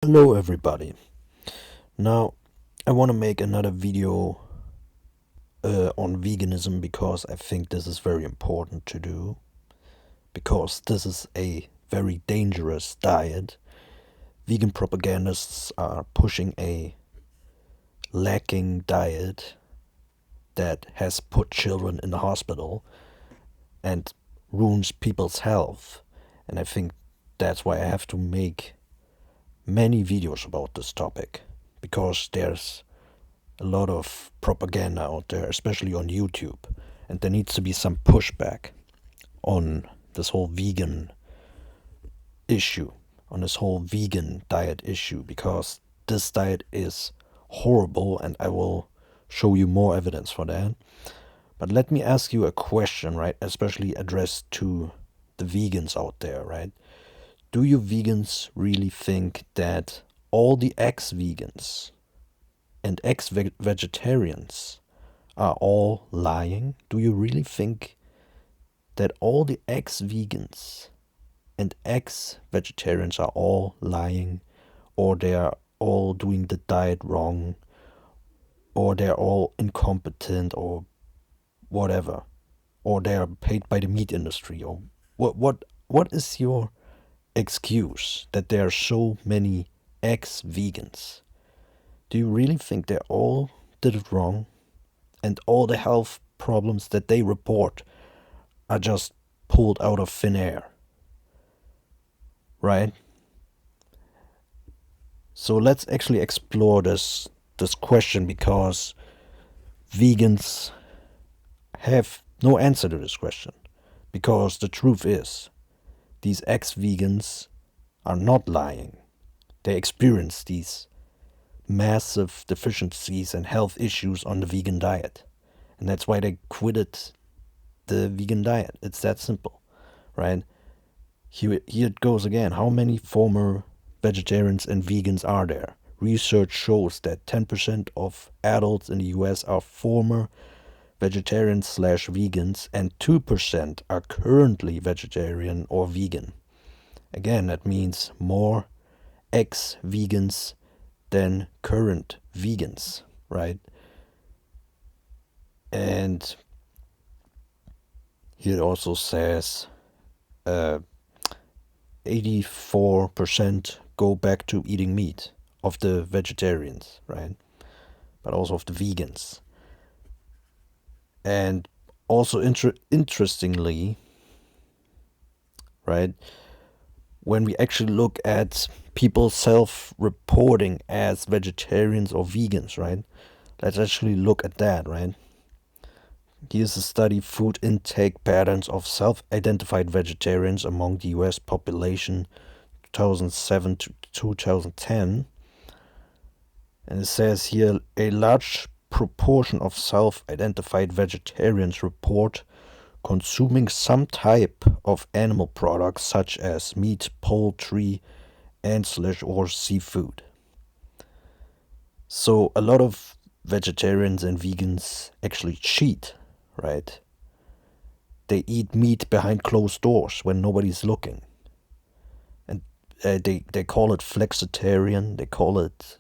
Hello everybody. Now I want to make another video on veganism because I think this is very important to do, because this is a very dangerous diet. Vegan propagandists are pushing a lacking diet that has put children in the hospital and ruins people's health, and I think that's why I have to make many videos about this topic, because there's a lot of propaganda out there, especially on YouTube, and there needs to be some pushback on this whole vegan issue, on this whole vegan diet issue, because this diet is horrible, and I will show you more evidence for that. But let me ask you a question, right? Especially addressed to the vegans out there, right? Do you vegans really think that all the ex-vegans and ex-vegetarians are all lying? Do you really think that all the ex-vegans and ex-vegetarians are all lying, or they are all doing the diet wrong, or they're all incompetent, or whatever, or they are paid by the meat industry, or what is your excuse that there are so many ex-vegans? Do you really think they all did it wrong, and all the health problems that they report are just pulled out of thin air, right? So let's actually explore this question, because vegans have no answer to this question. Because the truth is, these ex-vegans are not lying. They experience these massive deficiencies and health issues on the vegan diet. And that's why they quitted the vegan diet. It's that simple, right? Here it goes again. How many former vegetarians and vegans are there? Research shows that 10% of adults in the US are former vegetarians slash vegans, and 2% are currently vegetarian or vegan. Again, that means more ex-vegans than current vegans, right? And here it also says 84% go back to eating meat of the vegetarians, right? But also of the vegans. And also interestingly, right, when we actually look at people self-reporting as vegetarians or vegans, right? Let's actually look at that, right? Here's a study: food intake patterns of self-identified vegetarians among the US population 2007 to 2010. And it says here, a large proportion of self-identified vegetarians report consuming some type of animal products such as meat, poultry, and/or seafood. So a lot of vegetarians and vegans actually cheat, right? They eat meat behind closed doors when nobody's looking. And they call it flexitarian, they call it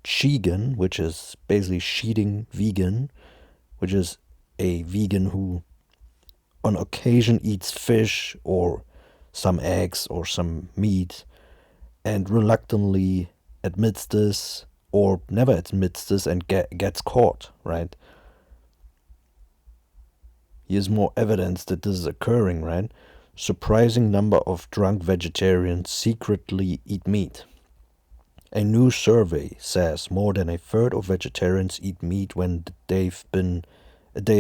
chegan, which is basically cheating vegan, which is a vegan who on occasion eats fish or some eggs or some meat and reluctantly admits this or never admits this and gets caught, right? Here's more evidence that this is occurring, right? Surprising number of drunk vegetarians secretly eat meat. A new survey says more than a third of vegetarians eat meat when they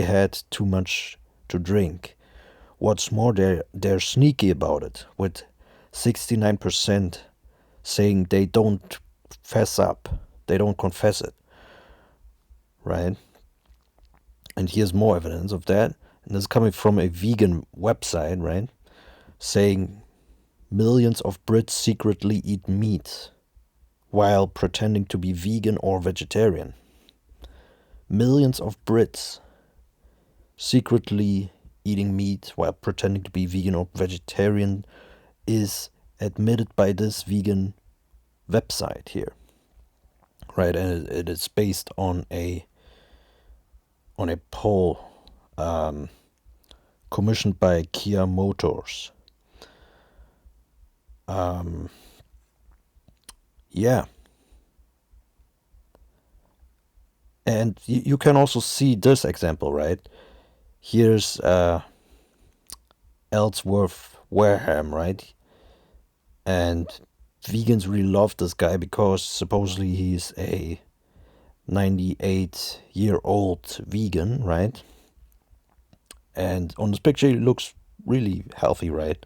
had too much to drink. What's more, they're sneaky about it, with 69% saying they don't fess up, they don't confess it, right? And here's more evidence of that. And this is coming from a vegan website, right? Saying millions of Brits secretly eat meat while pretending to be vegan or vegetarian. Millions of Brits secretly eating meat while pretending to be vegan or vegetarian is admitted by this vegan website here, right? And it is based on a poll commissioned by Kia Motors. Yeah. And you can also see this example, right? Here's Ellsworth Wareham, right? And vegans really love this guy because supposedly he's a 98-year-old vegan, right? And on this picture, he looks really healthy, right?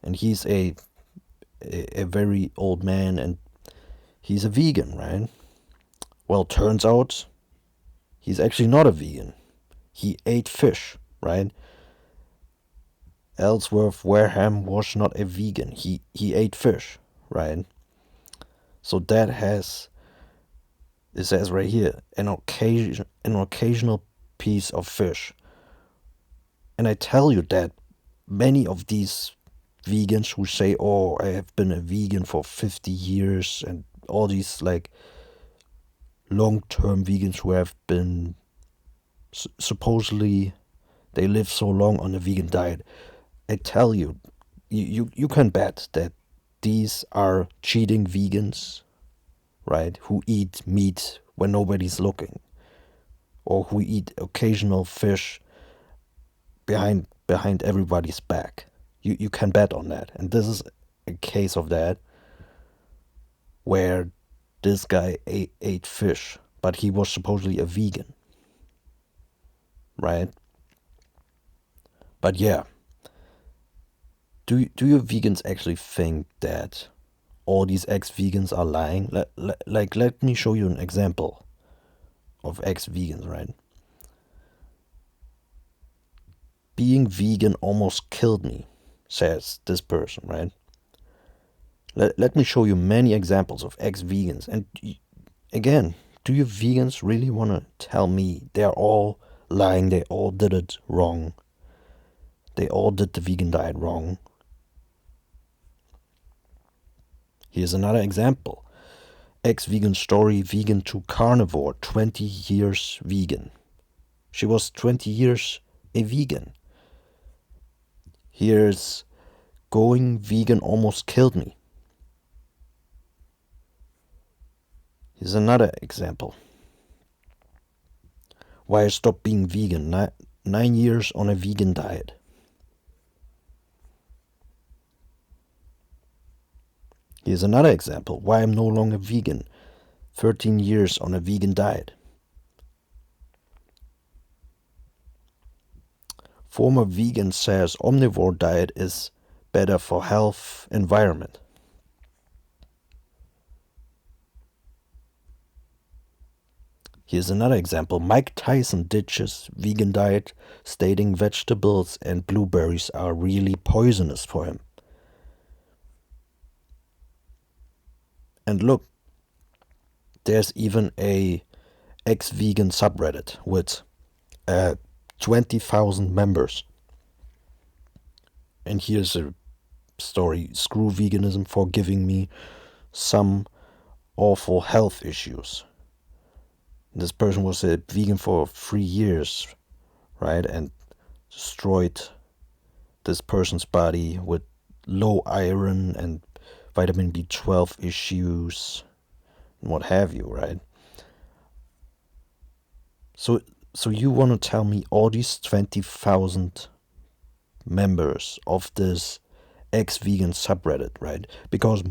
And he's a very old man, and he's a vegan, right? Well, turns out he's actually not a vegan. He ate fish, right? Ellsworth Wareham was not a vegan. He ate fish, right? So that it says right here, an occasional piece of fish. And I tell you that many of these vegans who say, "Oh, I have been a vegan for 50 years," and all these like long-term vegans who have been supposedly they live so long on a vegan diet. I tell you, you can bet that these are cheating vegans, right? Who eat meat when nobody's looking, or who eat occasional fish behind everybody's back. You can bet on that, and this is a case of that, where this guy ate fish, but he was supposedly a vegan, right? But yeah, do you vegans actually think that all these ex-vegans are lying? Let me show you an example of ex-vegans, right? Being vegan almost killed me, says this person, right? Let me show you many examples of ex-vegans. And again, do you vegans really want to tell me they're all lying, they all did it wrong, they all did the vegan diet wrong? Here's another example. Ex-vegan story, vegan to carnivore, 20 years vegan. She was 20 years a vegan. Here's going vegan almost killed me. Here's another example. Why I stopped being vegan. 9 years on a vegan diet. Here's another example. Why I'm no longer vegan. 13 years on a vegan diet. Former vegan says omnivore diet is better for health, environment. Here's another example. Mike Tyson ditches vegan diet, stating vegetables and blueberries are really poisonous for him. And look, there's even a ex-vegan subreddit with 20,000 members. And here's a story. Screw veganism for giving me some awful health issues. This person was a vegan for 3 years, right? And destroyed this person's body with low iron and vitamin B12 issues and what have you, right? So you want to tell me all these 20,000 members of this ex-vegan subreddit, right? Because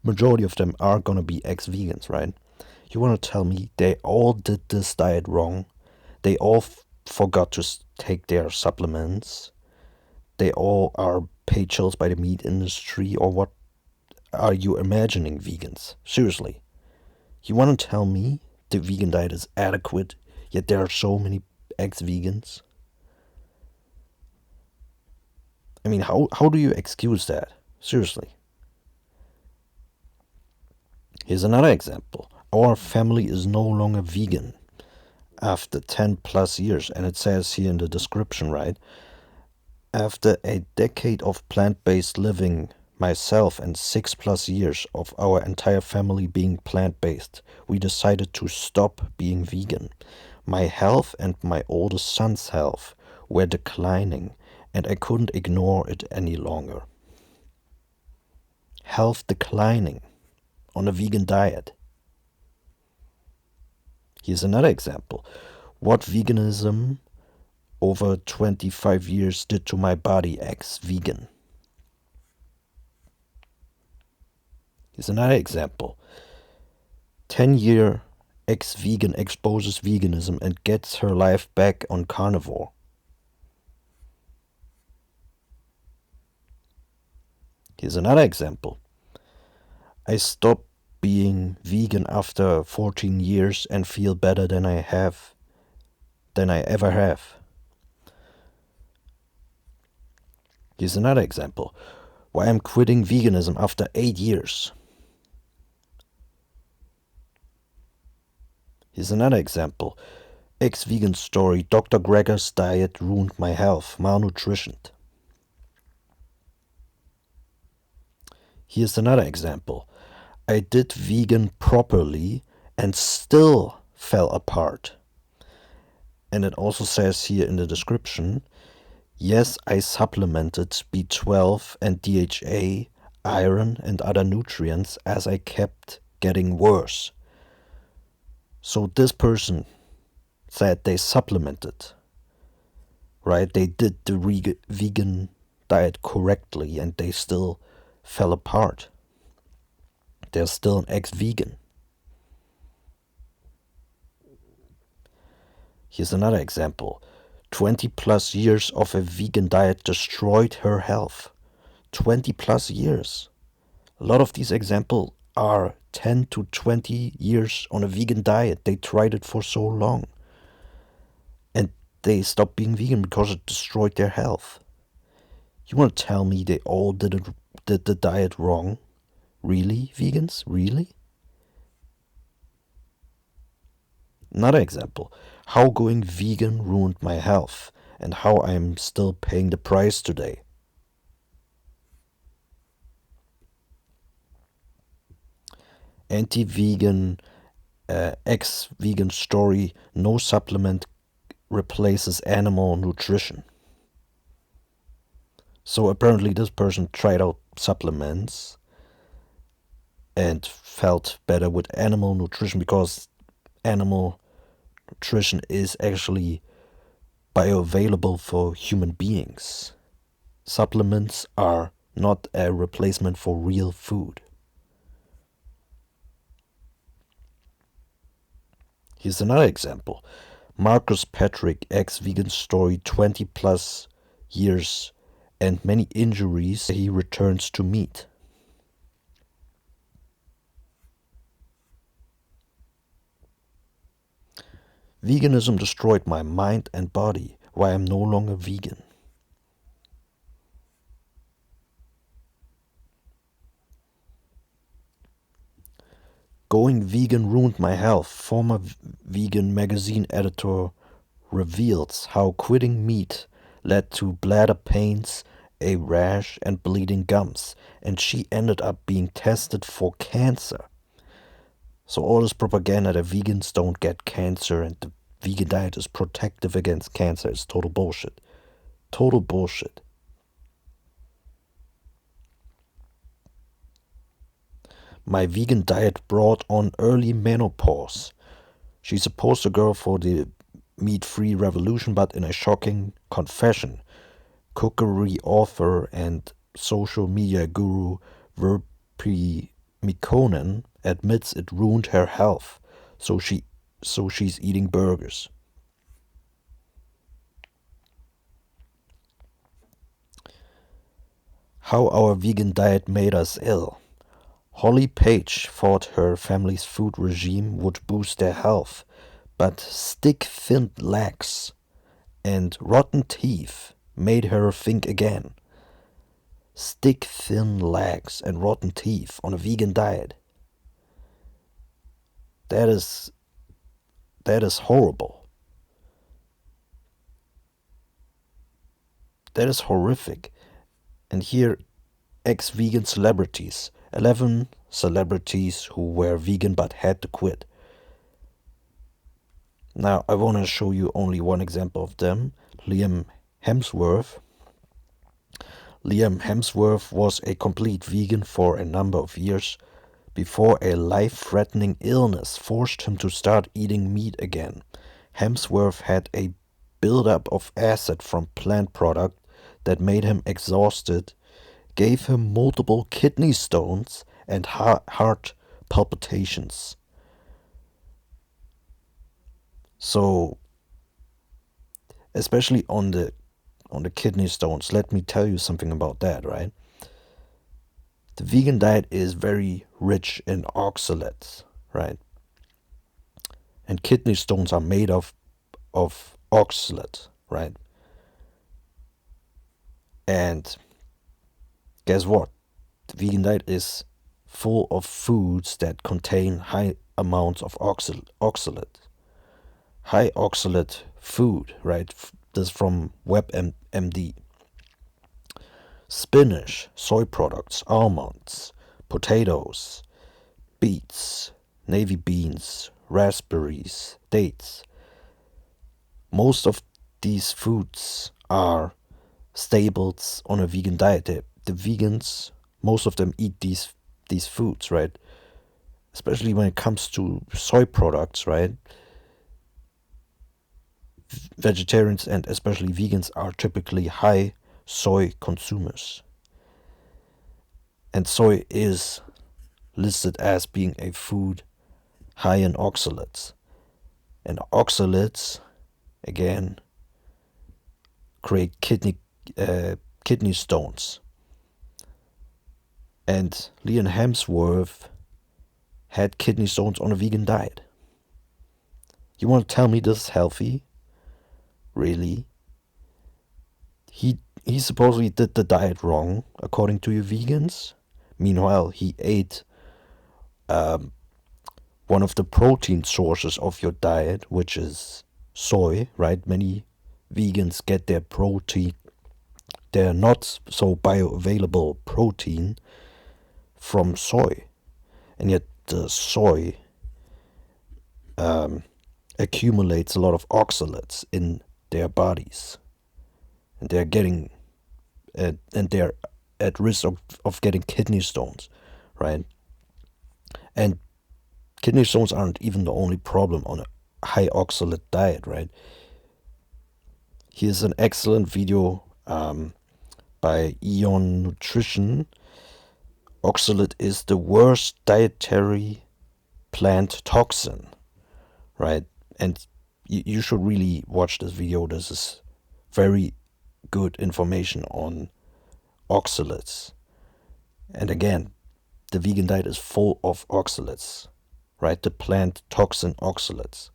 majority of them are gonna be ex-vegans, right? You want to tell me they all did this diet wrong? They all forgot to take their supplements? They all are paid chills by the meat industry? Or what are you imagining, vegans? Seriously. You want to tell me the vegan diet is adequate, yet there are so many ex-vegans? I mean, how do you excuse that? Seriously. Here's another example. Our family is no longer vegan after 10 plus years. And it says here in the description, right? After a decade of plant-based living, myself, and 6+ years of our entire family being plant-based, we decided to stop being vegan. My health and my oldest son's health were declining, and I couldn't ignore it any longer. Health declining on a vegan diet. Here's another example. What veganism over 25 years did to my body ex-vegan. Here's another example. 10-year ex-vegan exposes veganism and gets her life back on carnivore. Here's another example. I stopped being vegan after 14 years and feel better than I ever have. Here's another example. Why I'm quitting veganism after 8 years. Here's another example. Ex-vegan story. Dr. Greger's diet ruined my health. Malnutrition. Here's another example. I did vegan properly and still fell apart. And it also says here in the description, yes, I supplemented B12 and DHA, iron and other nutrients as I kept getting worse. So this person said they supplemented, right? They did the vegan diet correctly and they still fell apart. They're still an ex-vegan. Here's another example. 20+ years of a vegan diet destroyed her health. 20+ years. A lot of these examples are 10 to 20 years on a vegan diet. They tried it for so long. And they stopped being vegan because it destroyed their health. You want to tell me they all did the diet wrong? Really, vegans? Really? Another example. How going vegan ruined my health and how I'm still paying the price today. Anti-vegan, ex-vegan story. No supplement replaces animal nutrition. So apparently this person tried out supplements and felt better with animal nutrition because animal nutrition is actually bioavailable for human beings. Supplements are not a replacement for real food. Here's another example. Marcus Patrick, ex-vegan story, 20+ years and many injuries. He returns to meat. Veganism destroyed my mind and body. Why I'm no longer vegan. Going vegan ruined my health. Former vegan magazine editor reveals how quitting meat led to bladder pains, a rash, and bleeding gums, and she ended up being tested for cancer. So all this propaganda that vegans don't get cancer and the vegan diet is protective against cancer is total bullshit. Total bullshit. My vegan diet brought on early menopause. She's a poster girl for the meat-free revolution, but in a shocking confession, cookery author and social media guru Verpi Mikkonen admits it ruined her health, so she's eating burgers. How our vegan diet made us ill. Holly Page thought her family's food regime would boost their health, but stick-thin legs and rotten teeth made her think again. Stick-thin legs and rotten teeth on a vegan diet. That is horrible. That is horrific. And here ex-vegan celebrities. 11 celebrities who were vegan but had to quit. Now, I want to show you only one example of them. Liam Hemsworth. Liam Hemsworth was a complete vegan for a number of years before a life-threatening illness forced him to start eating meat again. Hemsworth had a buildup of acid from plant product that made him exhausted, gave him multiple kidney stones and heart palpitations. So, especially on the kidney stones, let me tell you something about that, right? The vegan diet is very rich in oxalates, right? And kidney stones are made of oxalate, right? And guess what? The vegan diet is full of foods that contain high amounts of oxalate. High oxalate food, right? This is from WebMD. Spinach, soy products, almonds, potatoes, beets, navy beans, raspberries, dates. Most of these foods are staples on a vegan diet. The vegans, most of them eat these foods, right? Especially when it comes to soy products, right? Vegetarians and especially vegans are typically high soy consumers. And soy is listed as being a food high in oxalates. And oxalates, again, create kidney stones. And Liam Hemsworth had kidney stones on a vegan diet. You want to tell me this is healthy? Really? He supposedly did the diet wrong, according to you vegans. Meanwhile, he ate one of the protein sources of your diet, which is soy, right? Many vegans get their protein, their not so bioavailable protein, from soy. And yet the soy accumulates a lot of oxalates in their bodies. And they're getting, and they're at risk of getting kidney stones, right? And kidney stones aren't even the only problem on a high oxalate diet, right? Here's an excellent video by Eon Nutrition. Oxalate is the worst dietary plant toxin, right? And you should really watch this video. This is very good information on oxalates. And again, the vegan diet is full of oxalates, right? The plant toxin oxalates.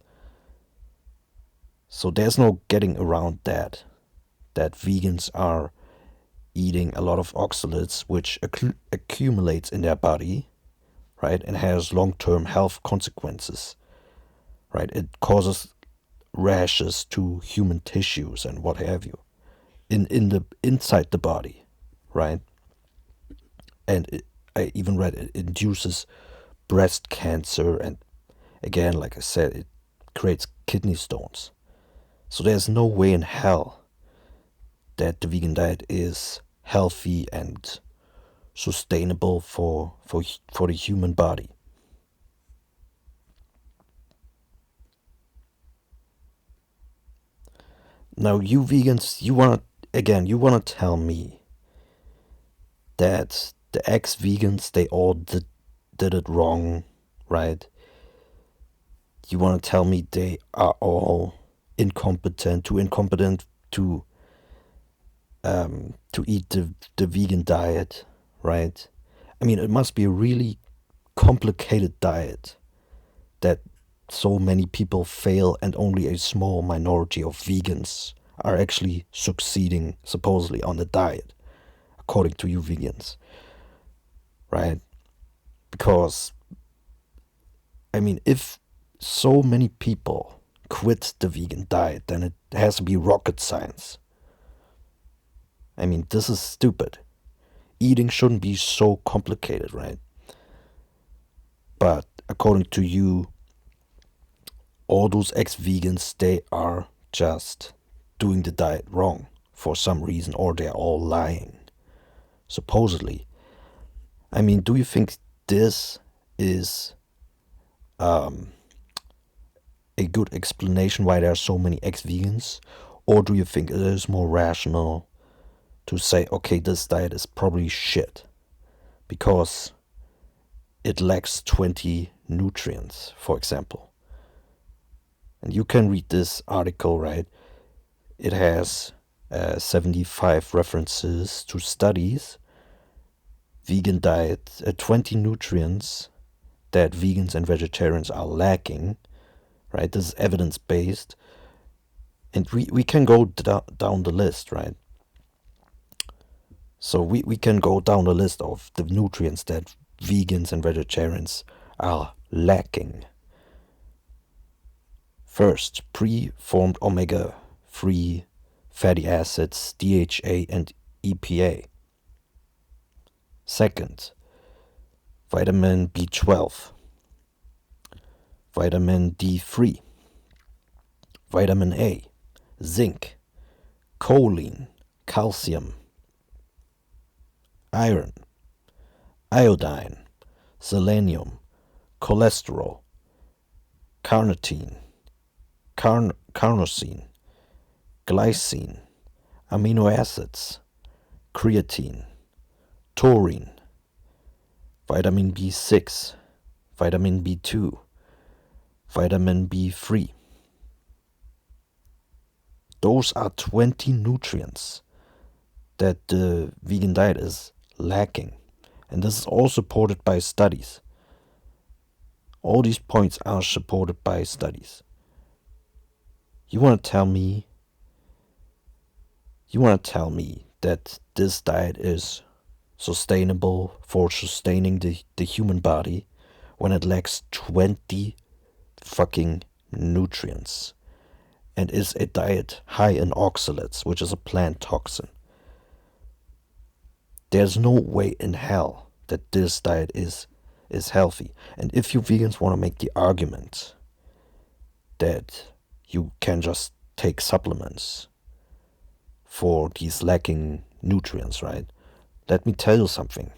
So there's no getting around that vegans are eating a lot of oxalates, which accumulates in their body, right? And has long-term health consequences, right? It causes rashes to human tissues and what have you inside the body, right? And I even read it induces breast cancer, and again, like I said, it creates kidney stones. So there's no way in hell that the vegan diet is healthy and sustainable for the human body. Now, you vegans, you wanna tell me that the ex-vegans, they all did it wrong, right? You wanna tell me they are all too incompetent to eat the vegan diet, right? I mean, it must be a really complicated diet that so many people fail and only a small minority of vegans are actually succeeding, supposedly, on the diet, according to you vegans, right? Because, I mean, if so many people quit the vegan diet, then it has to be rocket science. I mean, this is stupid. eating shouldn't be so complicated, right? But according to you, all those ex-vegans, they are just doing the diet wrong for some reason, or they're all lying, supposedly. I mean, do you think this is a good explanation why there are so many ex-vegans? Or do you think it is more rational to say, okay, this diet is probably shit because it lacks 20 nutrients, for example? And you can read this article, right? It has 75 references to studies, vegan diet, 20 nutrients that vegans and vegetarians are lacking, right? This is evidence-based. And we can go down the list, right? So we can go down the list of the nutrients that vegans and vegetarians are lacking. First, preformed omega-3 fatty acids, DHA and EPA. Second, vitamin B12, vitamin D3, vitamin A, zinc, choline, calcium, iron, iodine, selenium, cholesterol, carnitine, carnosine, glycine, amino acids, creatine, taurine, vitamin B6, vitamin B2, vitamin B3. Those are 20 nutrients that the vegan diet is lacking. And this is all supported by studies. All these points are supported by studies. You want to tell me that this diet is sustainable for sustaining the human body when it lacks 20 fucking nutrients and is a diet high in oxalates, which is a plant toxin? There's no way in hell that this diet is healthy. And if you vegans want to make the argument that you can just take supplements for these lacking nutrients, right? Let me tell you something.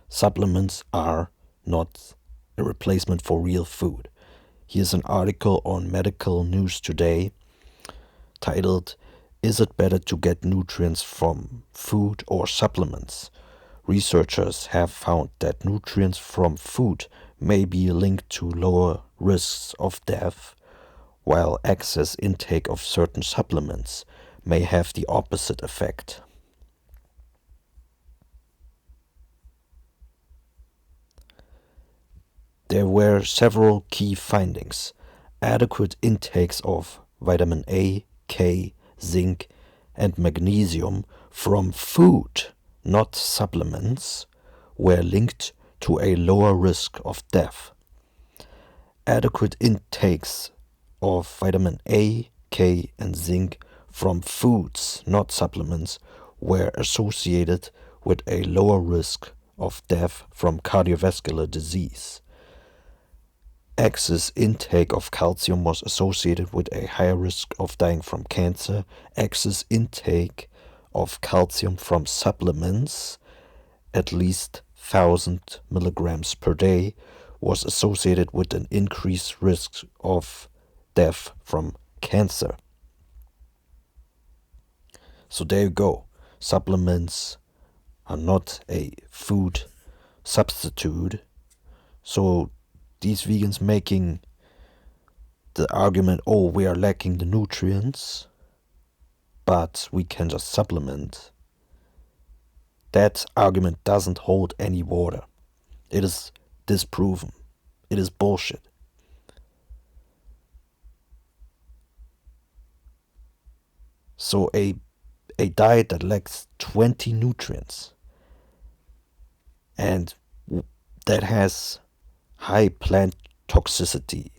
Supplements are not a replacement for real food. Here's an article on Medical News Today titled, "Is it better to get nutrients from food or supplements?" Researchers have found that nutrients from food may be linked to lower risks of death, while excess intake of certain supplements may have the opposite effect. There were several key findings. Adequate intakes of vitamin A, K, zinc, and magnesium from food, not supplements, were linked to a lower risk of death. Adequate intakes of vitamin A, K, and zinc from foods, not supplements, were associated with a lower risk of death from cardiovascular disease. Excess intake of calcium was associated with a higher risk of dying from cancer. Excess intake of calcium from supplements, at least 1,000 milligrams per day, was associated with an increased risk of death from cancer. So there you go. Supplements are not a food substitute. So these vegans making the argument, oh, we are lacking the nutrients, but we can just supplement. That argument doesn't hold any water. It is disproven. It is bullshit. So a diet that lacks 20 nutrients and that has high plant toxicity,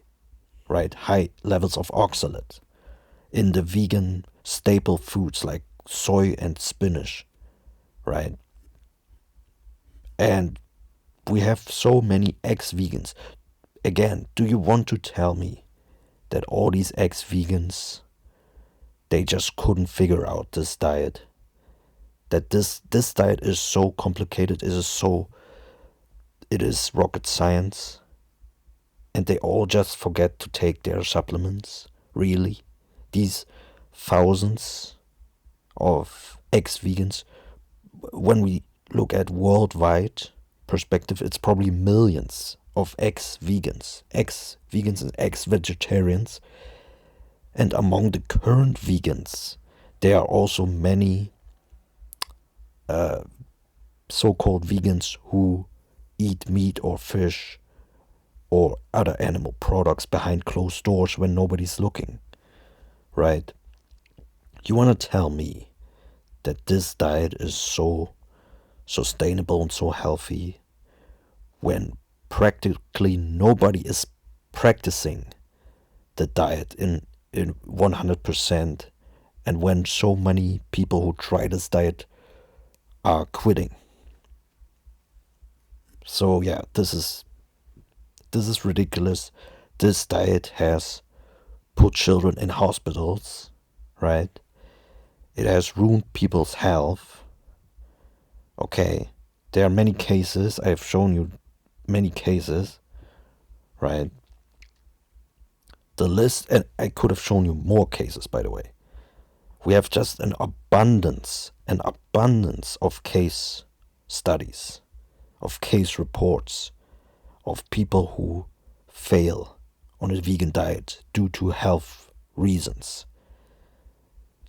right? High levels of oxalate in the vegan staple foods like soy and spinach, right? And we have so many ex-vegans. Again, do you want to tell me that all these ex-vegans, they just couldn't figure out this diet? That this diet is so complicated, it is rocket science, and they all just forget to take their supplements? Really? These thousands of ex-vegans, when we look at worldwide perspective, it's probably millions of ex-vegans and ex-vegetarians. And among the current vegans, there are also many so-called vegans who eat meat or fish or other animal products behind closed doors when nobody's looking, right? You want to tell me that this diet is so sustainable and so healthy when practically nobody is practicing the diet in 100%, and when so many people who try this diet are quitting? So yeah, this is ridiculous. This diet has put children in hospitals, right? It has ruined people's health. Okay, there are many cases. I have shown you many cases, right? The list, and I could have shown you more cases, by the way. We have just an abundance of case studies, of case reports, of people who fail on a vegan diet due to health reasons.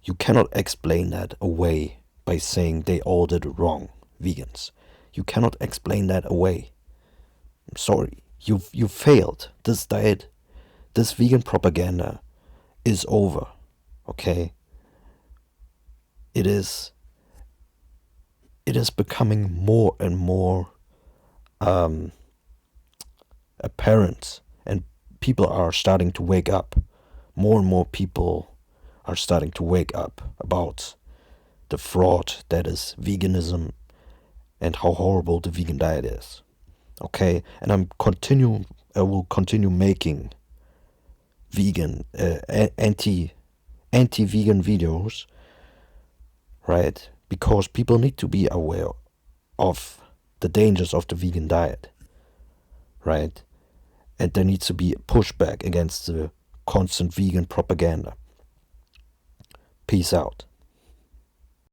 You cannot explain that away by saying they all did it wrong, vegans. You cannot explain that away. I'm sorry. You failed. This diet, this vegan propaganda is over. Okay? It is becoming more and more apparent, and people are starting to wake up. More and more people are starting to wake up about the fraud that is veganism and how horrible the vegan diet is. Okay, and I will continue making vegan anti-vegan videos, right? Because people need to be aware of the dangers of the vegan diet, right? And there needs to be a pushback against the constant vegan propaganda. Peace out.